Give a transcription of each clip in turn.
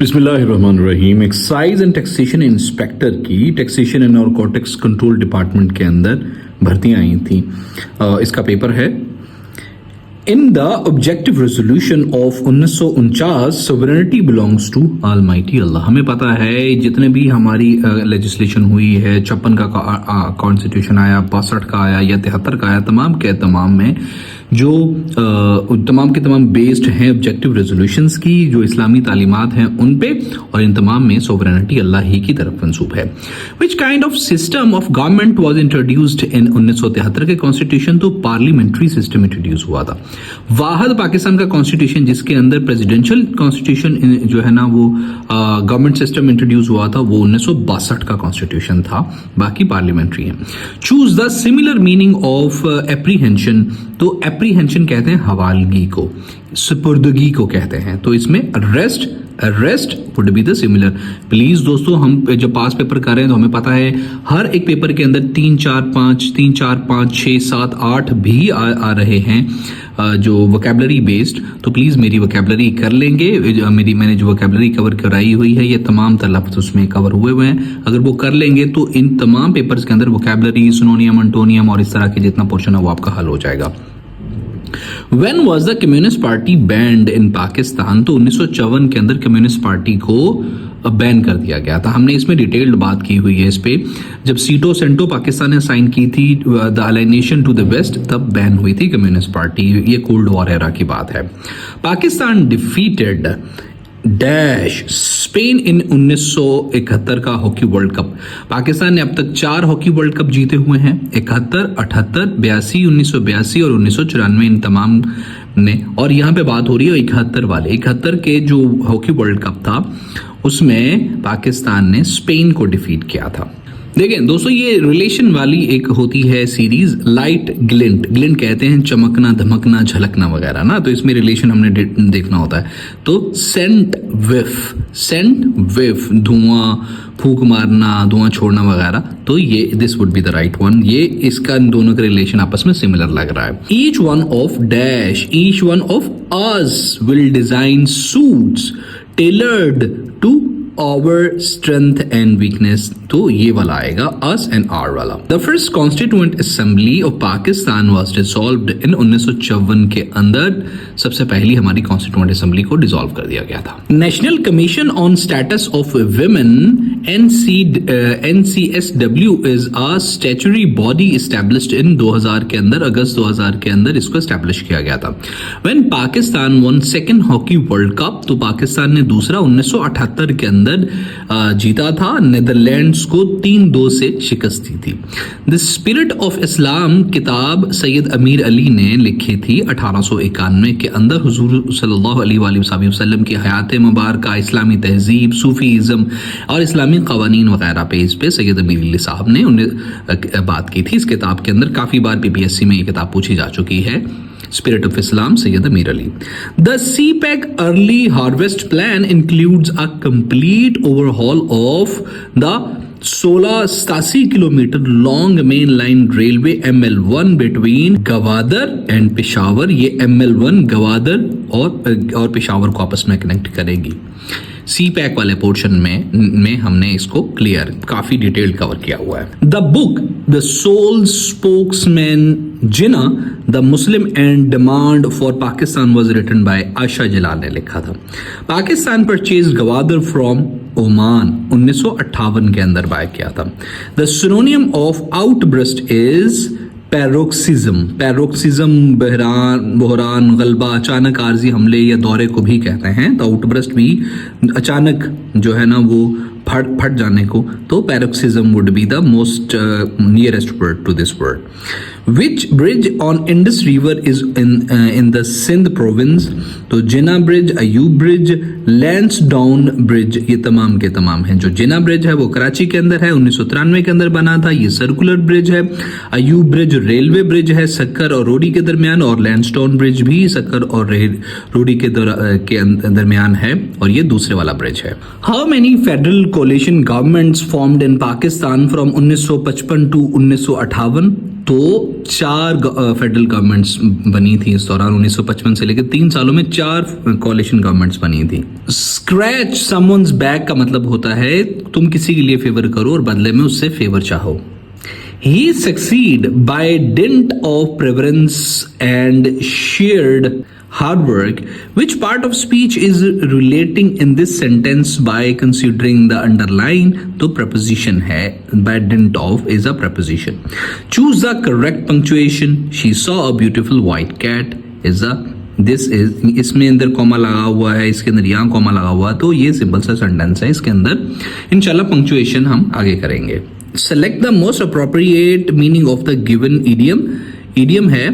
बिस्मिल्लाहिर्रहमानिर्रहीम। Excise and taxation inspector की taxation and narcotics control department के अंदर भर्तियां आई थी। इसका पेपर है in the objective resolution of 1949 sovereignty belongs to almighty Allah. हमें पता है जितने भी हमारी लेजिस्लेशन हुई है, 56 का कॉन्स्टिट्यूशन आया, 65 का आया या 73 का आया, तमाम के तमाम में जो तमाम के तमाम बेस्ड हैं ऑब्जेक्टिव रेजोल्यूशंस की, जो इस्लामी तालीमात हैं उन पे, और इन तमाम में सोवरेनिटी अल्लाह ही की तरफ मंसूब है। Which kind of system of government was introduced in 1973 के कॉन्स्टिट्यूशन, तो पार्लियामेंट्री सिस्टम इंट्रोड्यूस हुआ था। वाहद पाकिस्तान का कॉन्स्टिट्यूशन जिसके अंदर प्रेसिडेंशियल कॉन्स्टिट्यूशन जो है ना वो गवर्नमेंट सिस्टम इंट्रोड्यूस हुआ था, वो 1962 का कॉन्स्टिट्यूशन था, बाकी पार्लियामेंट्री है। Choose the similar meaning of apprehension, तो एप्रीहेंशन कहते हैं हवालगी को, सुपुर्दगी को कहते हैं, तो इसमें arrest would be the similar. Please दोस्तों, हम जब पास पेपर कर रहे हैं तो हमें पता है हर एक पेपर के अंदर 3 4 5 6 7 8 भी आ रहे हैं जो वोकैबुलरी बेस्ड, तो प्लीज मेरी वोकैबुलरी कर लेंगे। मैंने जो वोकैबुलरी कवर कराई हुई है ये तमाम लफ्ज़ उसमें कवर हुए हैं, अगर वो कर लेंगे तो इन तमाम पेपर्स के अंदर वोकैबुलरी, सिनोनियम, एंटोनियम और इस तरह के जितना पोर्शन है वो आपका हल हो जाएगा। When was the Communist Party banned in Pakistan? तो 1954 के अंदर कम्युनिस्ट पार्टी को बैन कर दिया गया था। हमने इसमें डिटेल्ड बात की हुई है इस पे। जब सीटो सेंटो पाकिस्तान ने साइन की थी the alienation to the west, तब बैन हुई थी कम्युनिस्ट पार्टी। ये कोल्ड वॉर एरा की बात है। Pakistan defeated dash Spain in 1971 का हॉकी वर्ल्ड कप। पाकिस्तान ने अब तक 4 हॉकी वर्ल्ड कप जीते हुए हैं, 71, 78, 82, 1982 और 1994, इन तमाम ने। और यहाँ पे बात हो रही है 71 वाले। 71 के जो हॉकी वर्ल्ड कप था उसमें पाकिस्तान ने स्पेन को डिफीट किया था। देखें दोस्तों, ये रिलेशन वाली एक होती है सीरीज, लाइट ग्लिंट। ग्लिंट कहते हैं चमकना, धमकना, झलकना वगैरह ना, तो इसमें रिलेशन हमने देखना होता है। तो सेंट विफ, धुआं, फूंक मारना, धुआं छोड़ना वगैरह, तो ये this would be the right one. ये इसका इन दोनों का रिलेशन आपस में सिमिलर लग रहा है। Each one of us will design suits tailored to our strength and weakness, तो ये वाला आएगा us and our वाला। The first constituent assembly of Pakistan was dissolved in 1954 के अंदर सबसे पहली हमारी कॉन्स्टिट्यूएंट असेंबली को डिसॉल्व कर दिया गया था। National commission on status of women NCSW is a statutory body established in 2000 के अंदर, अगस्त 2000 के अंदर इसको एस्टैब्लिश किया गया था। When Pakistan one second hockey world cup, तो पाकिस्तान ने दूसरा 1978 के अंदर जीता था, नेदरलैंड्स को 3-2 से शिकस्त दी थी। द स्पिरिट ऑफ इस्लाम किताब सैयद अमीर अली ने लिखी थी 1891 के अंदर। हुजूर सल्लल्लाहु अलैहि वसल्लम की हयात मुबारका, इस्लामी तहजीब, सूफीज़म और इस्लामी कवानीन वगैरह पे इस पे सैयद अमीर अली साहब ने उन्हें बात की थी। इस किताब के अंदर काफ़ी बार PPSC में ये किताब पूछी जा चुकी है। Spirit of Islam, Sayyid Amir Ali. The CPEC early harvest plan includes a complete overhaul of the 16 kilometre long main line railway ML1 between Gwadar and Peshawar. ये ML1 गवादर और पेशावर को आपस में कनेक्ट करेगी। CPEC वाले पोर्शन में हमने इसको क्लियर काफी डिटेल कवर किया हुआ है। The book the soul spokesman Jinnah the Muslim and demand for Pakistan was written by Ayesha Jalal ने लिखा था। Pakistan purchase Gwadar from Oman 1958 के अंदर बाय किया था। The synonym of outburst is paroxysm, बहरान, गलबा, अचानक आर्जी हमले या दौरे को भी कहते हैं। तो आउटब्रस्ट भी अचानक जो है ना वो फट जाने को, तो paroxysm would be the most nearest word to this word. Which bridge on Indus river is in the Sindh province, तो Jinnah bridge, Ayub bridge, Lansdowne bridge, ये तमाम के तमाम हैं। जो जिना ब्रिज है वो कराची के अंदर है, 1993 के अंदर बना था, ये सर्कुलर ब्रिज है। अयूब ब्रिज रेलवे ब्रिज है सक्कर और रोडी के दरमियान, और लैंसडाउन ब्रिज भी सक्कर और रोडी के दरमियान है, और ये दूसरे वाला ब्रिज है। How many federal कोalition governments formed in Pakistan from 1955 to 1958? तो 4 फेडरल गवर्नमेंट्स बनी थी इस दौरान 1955 से लेकर 3 सालों में 4 कोalition गवर्नमेंट्स बनी थी। स्क्रैच समवन्स बैक का मतलब होता है तुम किसी के लिए फेवर करो और बदले में उससे फेवर चाहो। He succeed by dint of preference and shared hard work. Which part of speech is relating in this sentence by considering the underline? तो preposition है, by dint of is a preposition. Choose the correct punctuation. She saw a beautiful white cat is a this is इसमें अंदर comma लगा हुआ है, इसके अंदर यहाँ कॉमा लगा हुआ है, तो ये सिंपल सा सेंटेंस है। इसके अंदर इंशाल्लाह पंक्चुएशन हम आगे करेंगे। Select the most appropriate meaning of the given idiom. Idiom है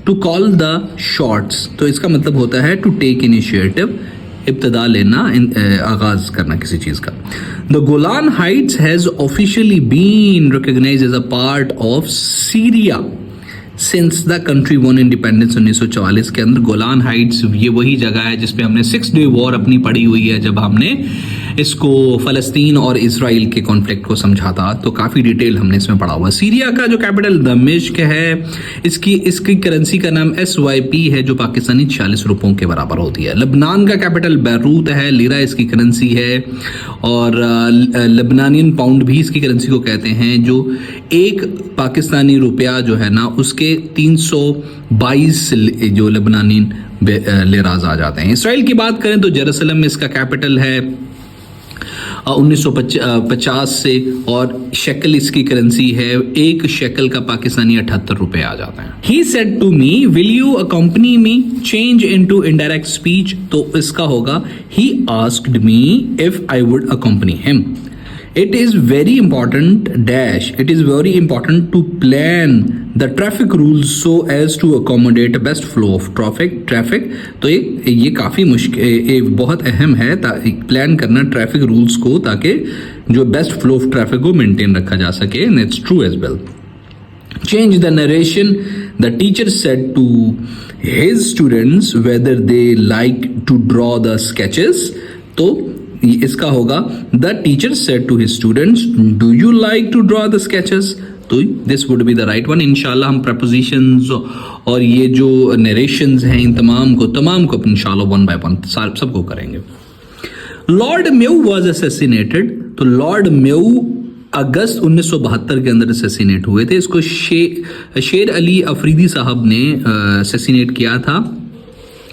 to call the shots, तो इसका मतलब होता है to take initiative, इब्तदा लेना, आगाज करना किसी चीज का। The Golan Heights has officially been recognized as a part of Syria since the country won independence 1944 के अंदर गोलान हाइट्स ये वही जगह है जिसपे हमने 6 डे वॉर अपनी पढ़ी हुई है, जब हमने इसको फलस्तीन और इजराइल के कॉन्फ्लिक्ट को समझा था, तो काफ़ी डिटेल हमने इसमें पढ़ा हुआ। सीरिया का जो कैपिटल दमिश्क है, इसकी करेंसी का नाम SYP है जो पाकिस्तानी 46 रुपयों के बराबर होती है। लबनान का कैपिटल बैरूत है, लीरा इसकी करेंसी है, और लबनानियन पाउंड भी इसकी करेंसी को कहते हैं, जो एक पाकिस्तानी रुपया जो है ना उसके 322 जो लबनानियन लेराज आ जाते हैं। इसराइल की बात करें तो जेरूसलम इसका कैपिटल है 1950 से, और शेकल इसकी करेंसी है, एक शेकल का पाकिस्तानी 78 रुपए आ जाता है। He said to me, will you accompany me? Change into indirect speech, तो इसका होगा he asked me if I would accompany him. It is very important dash. It is very important to plan the traffic rules so as to accommodate a best flow of traffic. तो ये काफ़ी मुश्किल, बहुत अहम है plan करना traffic rules को, ताकि जो बेस्ट फ्लो ऑफ ट्रैफिक को मेंटेन रखा जा सके, and it's true as well. Change the narration. The teacher said to his students whether they like to draw the sketches. तो इसका होगा the teacher said to his students do you like to draw the sketches, तो this would be the right one. इंशाल्लाह हम propositions और ये जो narrations हैं इन तमाम को इंशाल्लाह वन बाय वन सबको करेंगे। लॉर्ड म्यू वाज असैसिनेटेड, तो लॉर्ड म्यू अगस्त 1972 के अंदर असैसिनेट हुए थे। इसको शेर अली अफरीदी साहब ने असैसिनेट किया था।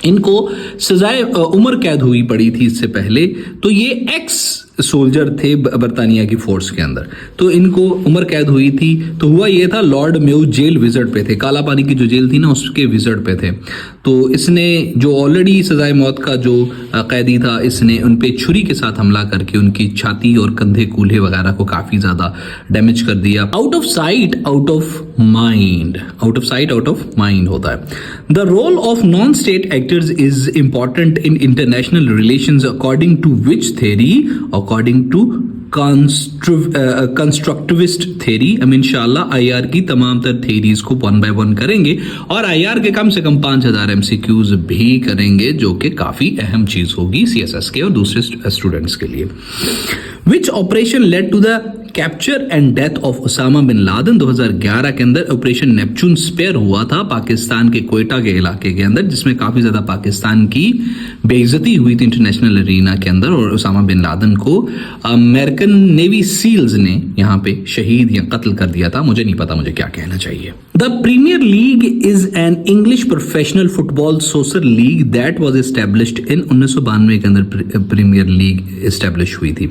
इनको सजाए उम्र कैद हुई पड़ी थी इससे पहले, तो ये एक्स सोल्जर थे बरतानिया की फोर्स के अंदर, तो इनको उम्र कैद हुई थी। तो हुआ ये था, लॉर्ड म्यू जेल विजिट पे थे, काला पानी की जो जेल थी ना उसके विजिट पे थे। तो इसने जो ऑलरेडी सजाए मौत का जो कैदी था, इसने उन पे छुरी के साथ हमला करके उनकी छाती और कंधे कूल्हे वगैरह को काफी ज्यादा डैमेज कर दिया। Out of sight out of mind, out of sight out of mind होता है। The role of non state actors is important in international relations according to which theory, according to constructivist theory. हम इंशाल्लाह IR की तमाम तर theories को one by one करेंगे, और आईआर के कम से कम 5000 MCQs भी करेंगे, जो कि काफी अहम चीज होगी CSS के और दूसरे स्टूडेंट्स के लिए। Which operation led to the capture and death of Osama bin Laden, 2011 के अंदर ऑपरेशन नेपच्यून स्पेयर हुआ था पाकिस्तान के कोयटा के इलाके के अंदर, जिसमें काफी ज्यादा पाकिस्तान की बेइज्जती हुई थी इंटरनेशनल अरीना के अंदर, और ओसामा बिन लादेन को अमेरिकन नेवी सील्स ने यहाँ पे शहीद या कत्ल कर दिया था। मुझे नहीं पता मुझे क्या कहना चाहिए। The premier league is an English professional football soccer league that was established in 1992 के अंदर प्रीमियर लीग एस्टेब्लिश हुई थी।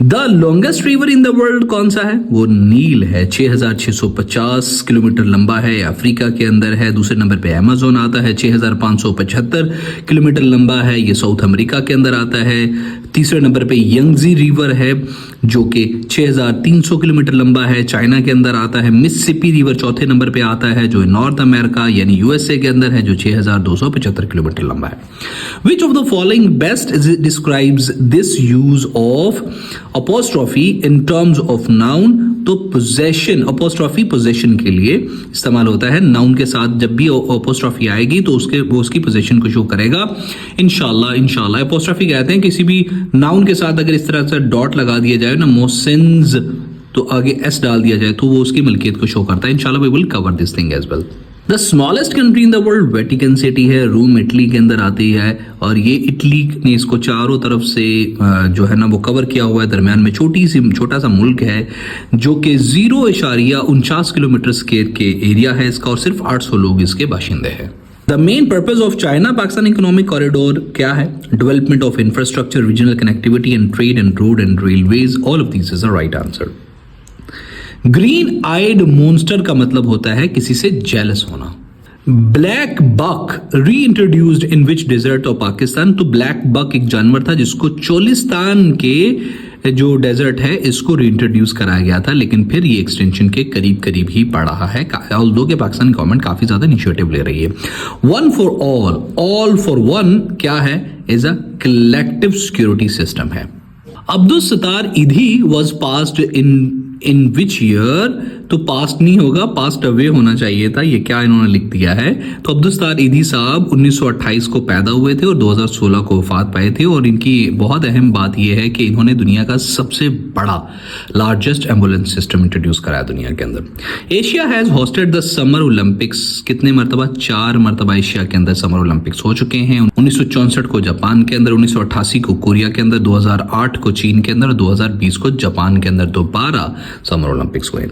The longest river in the world कौन सा है? वो नील है, 6650 किलोमीटर लंबा है, अफ्रीका के अंदर है। दूसरे नंबर पे अमेज़न आता है, 6575 किलोमीटर लंबा है, ये साउथ अमेरिका के अंदर आता है। तीसरे नंबर पे यंगजी रिवर है जो कि 6300 किलोमीटर लंबा है, चाइना के अंदर आता है। मिसिसिपी रिवर चौथे नंबर पे आता है जो नॉर्थ अमेरिका यानी यूएसए के अंदर है, जो 6275 किलोमीटर लंबा है। Which of the following best describes this use of apostrophe in terms of noun? तो पोजेशन, अपोस्ट्रोफी पोजेशन के लिए इस्तेमाल होता है। नाउन के साथ जब भी अपोस्ट्रोफी आएगी तो वो उसकी पोजेशन को शो करेगा। इंशाल्लाह अपोस्ट्रोफी कहते हैं किसी भी नाउन के साथ अगर इस तरह से डॉट लगा दिया जाए ना, मोहसिन्स, तो आगे एस डाल दिया जाए तो वो उसकी मलकियत को शो करता है। इंशाल्लाह we will cover this thing as well. The smallest country in the world Vatican City है, रोम इटली के अंदर आती है और ये इटली ने इसको चारों तरफ से जो है ना वो कवर किया हुआ है। दरमियान में छोटा सा मुल्क है जो कि 0.49 किलोमीटर स्क्वायर के एरिया है इसका और सिर्फ 800 लोग इसके बाशिंदे हैं। The main purpose of China Pakistan economic corridor क्या है? Development of infrastructure, regional connectivity and trade and road and railways, all of this is the right answer. Green eyed monster का मतलब होता है किसी से जेलस होना। Black buck reintroduced in which desert of Pakistan? तो ब्लैक बक एक जानवर था जिसको चोलिस्तान के जो डेजर्ट है इसको रीइंट्रोड्यूस कराया गया था, लेकिन फिर ये एक्सटेंशन के करीब करीब ही पड़ रहा है, ऑल्दो कि पाकिस्तान गवर्नमेंट काफी ज्यादा इनिशिएटिव ले रही है। One for all for one क्या है? Is a collective security system है। अब्दुल सत्तार ईदी was passed in which year? तो पास्ट नहीं होगा, पास्ट अवे होना चाहिए था। ये क्या इन्होंने लिख दिया है? तो अब्दुल सत्तार ईदी साहब 1928 को पैदा हुए थे और 2016 को वफात पाए थे और इनकी बहुत अहम बात यह है कि इन्होंने दुनिया का सबसे बड़ा लार्जेस्ट एम्बुलेंस सिस्टम इंट्रोड्यूस कराया दुनिया के अंदर। Asia has hosted the summer Olympics कितने मरतबा? 4 मरतबा एशिया के अंदर समर ओलंपिक्स हो चुके हैं। 1964 को जापान के अंदर, 1988 को कोरिया के अंदर, 2008 को चीन के अंदर, 2020 को जापान के अंदर दोबारा समर ओलंपिक्स हुए।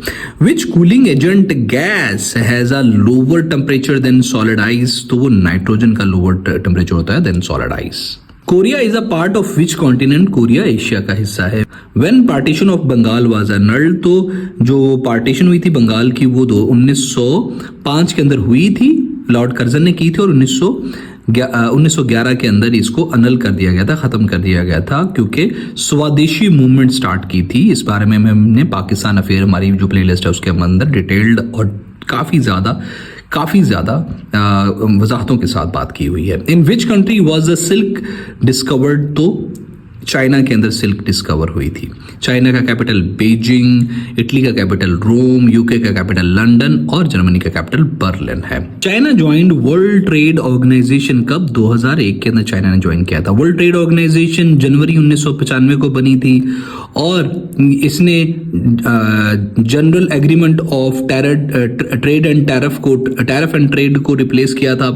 Which cooling agent gas has a lower temperature than solid ice? तो वो नाइट्रोजन का लोअर टेम्परेचर होता है than solid ice. Korea is a part of which continent? Korea Asia का हिस्सा है। When partition of Bengal was annulled? तो जो पार्टीशन हुई थी बंगाल की वो 1905 के अंदर हुई थी, लॉर्ड कर्जन ने की थी और 1911 के अंदर इसको अनल कर दिया गया था, खत्म कर दिया गया था क्योंकि स्वदेशी मूवमेंट स्टार्ट की थी। इस बारे में हमने पाकिस्तान अफेयर हमारी जो प्लेलिस्ट है उसके अंदर डिटेल्ड और काफी ज्यादा वजाहतों के साथ बात की हुई है। In which country was the silk discovered? तो चाइना के अंदर सिल्क डिस्कवर हुई थी। चाइना का कैपिटल बीजिंग, इटली का कैपिटल रोम, यूके का कैपिटल लंदन और जर्मनी का कैपिटल बर्लिन है। China joined World Trade Organization कब? 2001 के अंदर चाइना ने ज्वाइन किया था। वर्ल्ड ट्रेड ऑर्गेनाइजेशन जनवरी 1995 को बनी थी और इसने general agreement of trade and tariff and trade को रिप्लेस किया था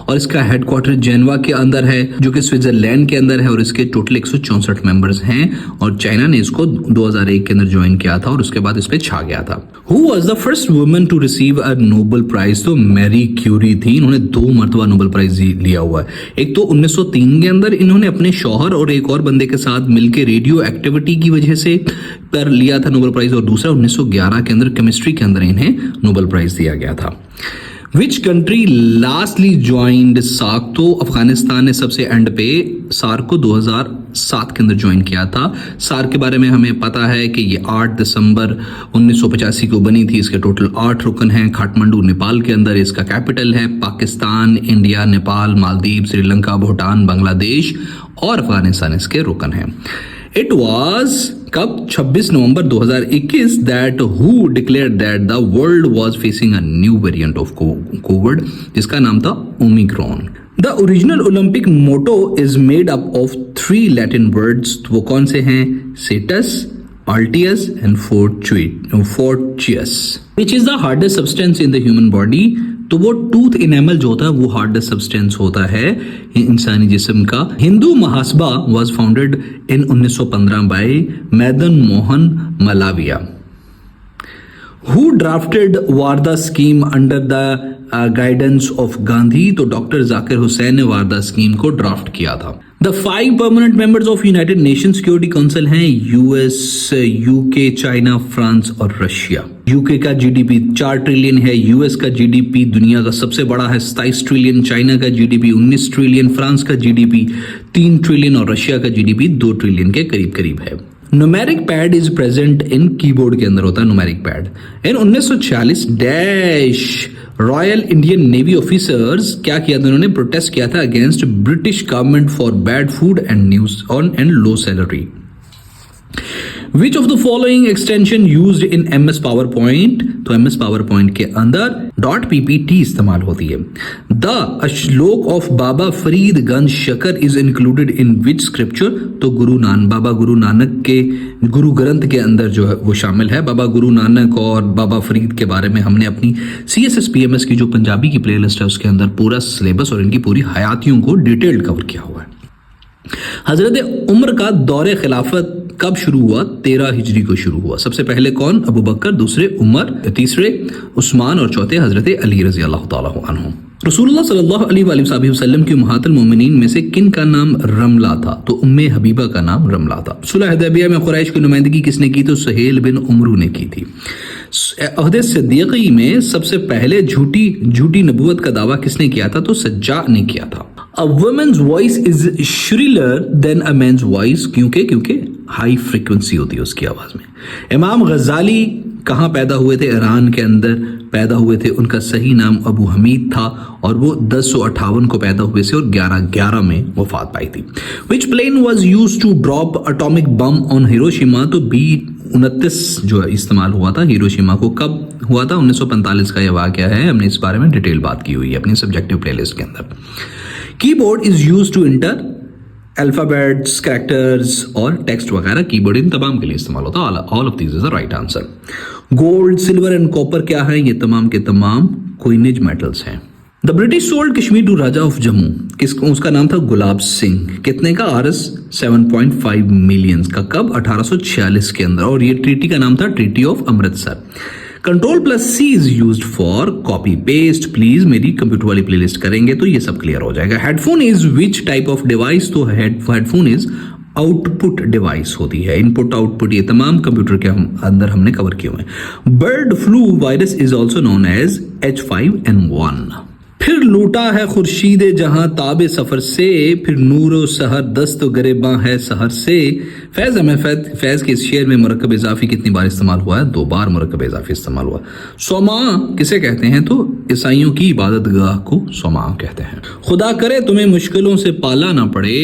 और इसका हेडक्वार्टर जेनेवा के अंदर है जो कि स्विट्जरलैंड के अंदर है और इसके टोटल 164 मेंबर्स हैं और चाइना ने इसको 2001 के अंदर ज्वाइन किया था और उसके बाद इस पे छा गया था। Who was the first woman to receive a Nobel prize? तो मैरी क्यूरी थी। इन्होंने 2 मरतबा नोबेल प्राइज लिया हुआ है। एक तो 1903 के अंदर इन्होंने अपने शौहर और एक और बंदे के साथ मिलकर रेडियो एक्टिविटी की वजह से पर लिया था नोबेल प्राइज और दूसरा 1911 के अंदर केमिस्ट्री के अंदर इन्हें नोबेल प्राइज दिया गया था। Which country lastly joined SAARC? तो अफगानिस्तान ने सबसे एंड पे सार्क को 2007 के अंदर ज्वाइन किया था। सार्क के बारे में हमें पता है कि ये 8 दिसंबर 1985 को बनी थी। इसके टोटल 8 रुकन हैं। काठमांडू नेपाल के अंदर इसका कैपिटल है। पाकिस्तान, इंडिया, नेपाल, मालदीव, श्रीलंका, भूटान, बांग्लादेश और अफगानिस्तान इसके रुकन हैं। इट वॉज कब? 26 November 2021 that who declared that the world was facing a new variant of Covid जिसका नाम था Omicron. The original Olympic motto is made up of 3 Latin words. वो कौन से हैं? Citius, altius and fortius. Which is the hardest substance in the human body? तो वो tooth enamel जो होता है वो हार्डेस्ट सब्सटेंस होता है इंसानी जिस्म का। Hindu Mahasabha was founded in 1915 by Madan Mohan Malaviya. Who drafted Wardha scheme under the guidance of Gandhi? तो डॉक्टर जाकिर हुसैन ने वारदा स्कीम को ड्राफ्ट किया था। The 5 permanent members of United nation security council हैं यूएस, यूके, चाइना, फ्रांस और रशिया। यूके का जीडीपी 4 ट्रिलियन है। यूएस का जीडीपी दुनिया का सबसे बड़ा है 27 ट्रिलियन। चाइना का जीडीपी 19 ट्रिलियन। फ्रांस का जीडीपी 3 ट्रिलियन और रशिया का जीडीपी 2 ट्रिलियन के करीब करीब है। Numeric pad is present in keyboard के अंदर होता है न्यूमेरिक पैड। इन 1946 dash royal Indian navy officers क्या किया था? उन्होंने प्रोटेस्ट किया था against British government for bad food and news on and low salary. Which of the following extension used in MS power point, तो MS पावर पॉइंट के अंदर .ppt इस्तेमाल होती है। द श्लोक of Baba Faridganj Shankar is included in which scripture, तो बाबा गुरु नानक के गुरु ग्रंथ के अंदर जो है वो शामिल है। बाबा गुरु नानक और बाबा फरीद के बारे में हमने अपनी CSS PMS की जो पंजाबी की प्लेलिस्ट है उसके अंदर पूरा सिलेबस और इनकी पूरी हयातियों को डिटेल्ड कवर किया हुआ है। हजरत उमर का दौरे खिलाफत कब शुरू हुआ? 13 हिजरी को शुरू हुआ। सबसे पहले कौन? अबू बकर, दूसरे उमर, तीसरे उस्मान और चौथे हजरत अली रजी अल्लाह ताला अन्हु। रसूलुल्लाह सल्लल्लाहु अलैहि वसल्लम की उम्महातुल मोमिनीन में से किन का नाम रमला था? तो उम्मे हबीबा का नाम रमला था। सुलह हुदैबिया में कुरैश की नुमाइंदगी किसने की? तो सुहेल बिन उमरू ने की थी। अहद सिद्दीकी में सबसे पहले झूठी नबूवत का दावा किसने किया था? तो सज्जा ने किया था। A woman's voice is shriller than a man's voice, क्योंकि हाई फ्रीक्वेंसी होती है उसकी आवाज में। इमाम गजाली कहाँ पैदा हुए थे? ईरान के अंदर पैदा हुए थे। उनका सही नाम अबू हमीद था और वो 1058 को पैदा हुए थे और 1111 में वफात पाई थी। Which plane was use to drop atomic bomb on Hiroshima, तो B-29 जो इस्तेमाल हुआ था हिरोशिमा को। कब हुआ था? 1945 का यह वाकया है। हमने इस बारे में डिटेल बात की हुई है अपनी सब्जेक्टिव प्लेलिस्ट के अंदर। Keyboard is use to enter alphabets, characters और टेक्स्ट वगैरह कीबोर्ड इन तमाम के लिए इस्तेमाल होता है। All of these is the right answer. Gold, silver and copper क्या है? ये तमाम के तमाम कोइनेज मेटल्स हैं। The British sold Kashmir to Raja of Jammu, उसका नाम था गुलाब सिंह। कितने का? RS 7.5 मिलियन का। कब? 1846 के अंदर। और ये ट्रीटी का नाम था treaty of Amritsar. Ctrl+C is used for copy paste. Please मेरी कंप्यूटर वाली प्लेलिस्ट करेंगे तो ये सब क्लियर हो जाएगा। Headphone is which type of device? तो हेडफोन इज आउटपुट डिवाइस होती है। इनपुट आउटपुट ये तमाम कंप्यूटर के अंदर हमने कवर किए हुए हैं। Bird flu virus is also known as H5N1। फिर लूटा है खुर्शीद जहां ताबे सफर से, फिर नूरो सहर दस्त गरेबां है सहर से। फैज के इस शेर में मुरक्कब इजाफी कितनी बार इस्तेमाल हुआ है? 2 बार मुरक्कब इजाफी इस्तेमाल हुआ। सोमा किसे कहते हैं? तो ईसाइयों की इबादत गाह को सोमा कहते हैं। खुदा करे तुम्हें मुश्किलों से पाला ना पड़े,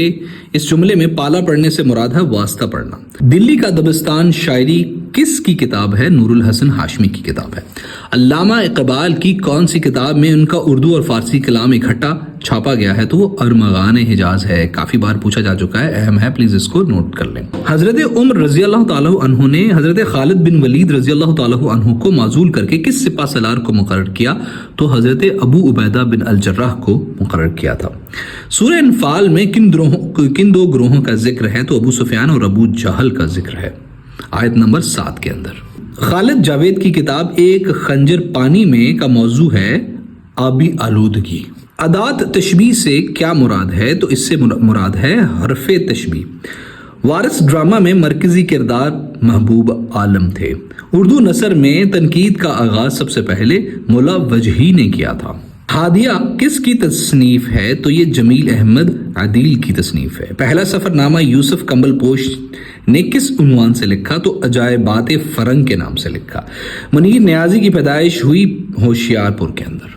इस जुमले में पाला पढ़ने से मुराद है वास्ता पढ़ना। दिल्ली का दबिस्तान शायरी किसकी किताब है? नूरुल हसन हाशमी की किताब है। अल्लामा इकबाल की कौन सी किताब में उनका उर्दू और फारसी कलाम इकट्ठा छापा गया है? तो वो अरमगान हिजाज है। काफी बार पूछा जा चुका है, अहम है, प्लीज इसको नोट कर लें। हजरत उमर रजी अल्लाह ताला अन्हु ने हजरत खालिद बिन वलीद रजी अल्लाह ताला अन्हु को माजूल करके किस सिपा सलार को मुकर्रर किया? तो हजरत अबू उबैदा बिन अल जर्राह को मुकर्रर किया था। सूरह अनफाल में किन 2 ग्रोहों का जिक्र है? तो अबू सुफियान और अबू जहल का जिक्र है आयत नंबर 7 के अंदर। खालिद जावेद की किताब एक खंजर पानी में का मौजू है आबी आलूदगी। अदात तशबीह से क्या मुराद है? तो इससे मुराद है हरफे तशबीह। वारिस ड्रामा में मरकजी किरदार महबूब आलम थे। उर्दू नसर में तनकीद का आगाज सबसे पहले मुला वजही ने किया था। हादिया किसकी तसनीफ है? तो ये जमील अहमद आदिल की तसनीफ है। पहला सफरनामा यूसुफ कंबलपोश ने किस उन्वान से लिखा? तो अजायबात फरंग के नाम से लिखा। मुनीर नियाजी की पैदाइश हुई होशियारपुर के अंदर।